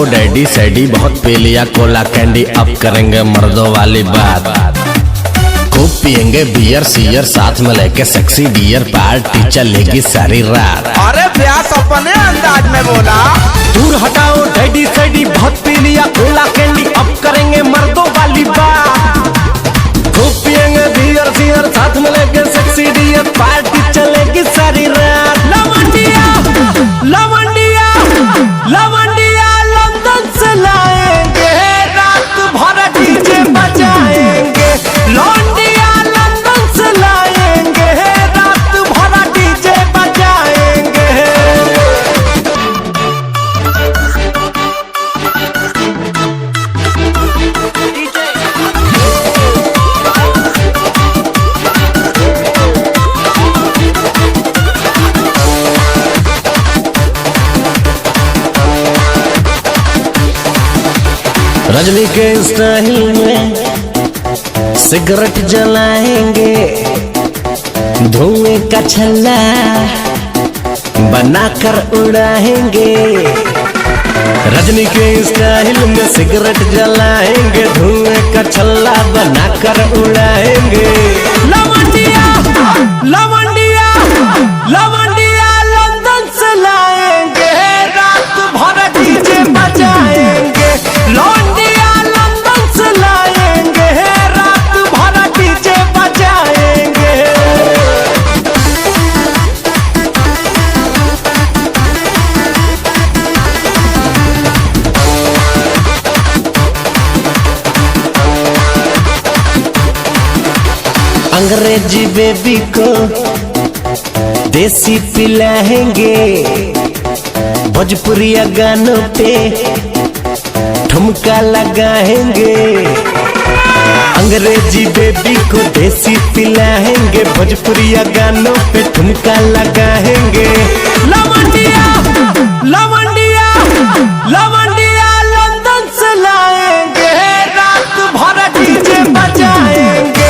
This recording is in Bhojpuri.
डैडी सैडी, बहुत पी लिया कोला कैंडी, अब करेंगे मर्दों वाली बात। खूब पियेंगे बियर सियर, साथ में लेके सेक्सी डियर, पार्टी चलेगी सारी रात। अरे प्यास अपने अंदाज में बोला। दूर हटाओ डैडी सैडी, बहुत पी लिया कोला कैंडी, अब करेंगे मर्दों वाली बात। खूब पियेंगे बियर सियर, साथ में लेके सेक्सी डियर, पार्टी चलेगी सारी रात। लवंडिया लवंडिया लवंडिया लंदन से लाएंगे, रात भर डीजे बजाएंगे। लौंडिया लंदन से लाएंगे, रात भर डीजे बजाएंगे। रजनी के स्टाइल में सिगरेट जलाएंगे, धुएं का छल्ला बनाकर उड़ाएंगे। रजनी के स्टाइल में सिगरेट जलाएंगे, धुएं का छल्ला बनाकर उड़ाएंगे। लवंडिया लवंडिया लवंडिया लंदन से लाएंगे, रात भर डीजे बजाएंगे। लौंडिया लंदन से लाएंगे, रात भर डीजे बजाएंगे। अंग्रेजी बेबी को देसी पिलाएंगे, भोजपुरिया गानों पे ठुमका लगाएंगे। अंग्रेजी बेबी को देसी पिलाएंगे, भोजपुरिया गानों पे ठुमका लगाएंगे। लवंडिया लवंडिया लवंडिया लंदन से लाएंगे, रात भर डीजे बजाएंगे।